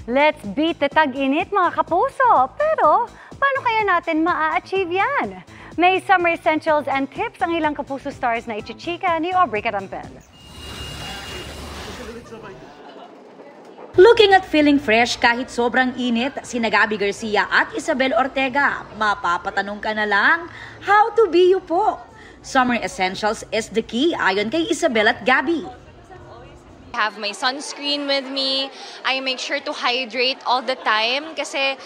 Let's beat the tag-init mga kapuso. Pero, paano kaya natin maa-achieve yan? May summer essentials and tips ang ilang kapuso stars na ichichika ni Aubrey Carampel. Looking at feeling fresh kahit sobrang init, sina Gabby Garcia at Isabel Ortega, mapapatanong ka na lang, how to be you po? Summer essentials is the key ayon kay Isabel at Gabby. I have my sunscreen with me. I make sure to hydrate all the time kasi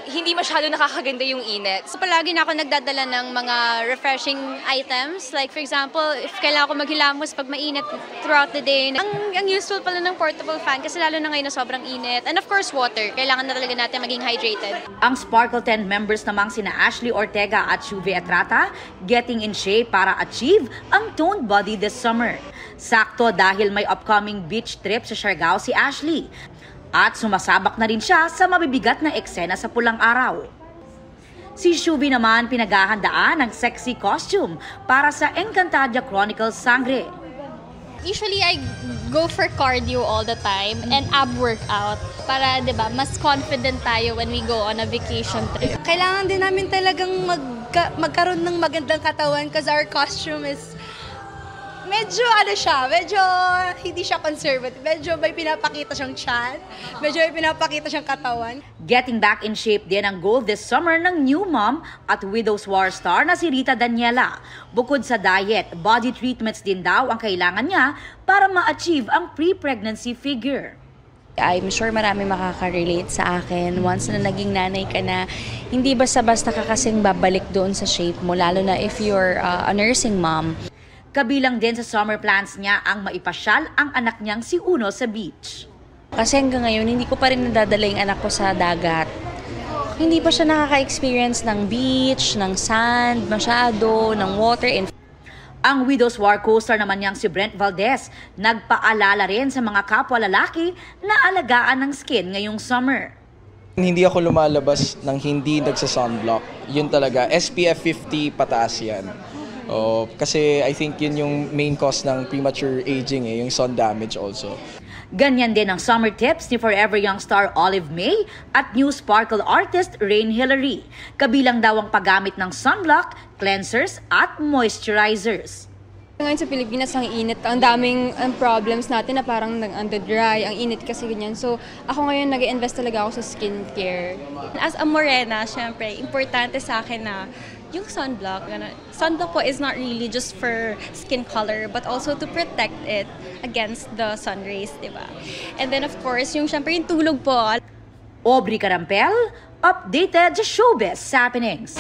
hindi masyado nakakaganda yung init. So palagi na ako nagdadala ng mga refreshing items. Like for example, if kailangan ko maghilamos pag mainit throughout the day. Ang useful pala ng portable fan kasi lalo na ngayon na sobrang init. And of course, water. Kailangan na talaga natin maging hydrated. Ang Sparkle 10 members namang sina Ashley Ortega at Shuve Etrata getting in shape para achieve ang toned body this summer. Sakto dahil may upcoming beach trip sa Siargao si Ashley. At sumasabak na rin siya sa mabibigat na eksena sa pulang araw. Si Shuvi naman pinaghahandaan ng sexy costume para sa Encantadia Chronicles Sangre. Usually, I go for cardio all the time and ab workout para, di ba, mas confident tayo when we go on a vacation trip. Kailangan din namin talagang magkaroon ng magandang katawan because our costume is medyo hindi siya conservative. Medyo may pinapakita siyang tiyan, medyo may pinapakita siyang katawan. Getting back in shape din ang goal this summer ng new mom at Widow's War star na si Rita Daniela. Bukod sa diet, body treatments din daw ang kailangan niya para ma-achieve ang pre-pregnancy figure. I'm sure marami makaka-relate sa akin once na naging nanay ka na hindi basta-basta ka kasing babalik doon sa shape mo, lalo na if you're a nursing mom. Kabilang din sa summer plans niya ang maipasyal ang anak niyang si Uno sa beach. Kasi hanggang ngayon, hindi ko pa rin nadadala yung anak ko sa dagat. Hindi pa siya nakaka-experience ng beach, ng sand, masyado, ng water. Ang Widow's War co-star naman niyang si Brent Valdez, nagpaalala rin sa mga kapwa lalaki na alagaan ng skin ngayong summer. Hindi ako lumalabas ng hindi nagsa-sunblock. Yun talaga, SPF 50 pataas yan. Kasi I think yun yung main cause ng premature aging, yung sun damage also. Ganyan din ang summer tips ni Forever Young star Olive May at new sparkle artist Rain Hillary. Kabilang daw ang paggamit ng sunblock, cleansers at moisturizers. Ngayon sa Pilipinas, ang init. Ang daming problems natin na parang nag-under-dry. Ang init kasi ganyan. So, ako ngayon nag-invest talaga ako sa skincare. As a morena, syempre, importante sa akin na yung sunblock. Sunblock po is not really just for skin color, but also to protect it against the sun rays, di ba? And then, of course, syempre, yung tulog po. Aubrey Carampel, updated sa showbiz happenings.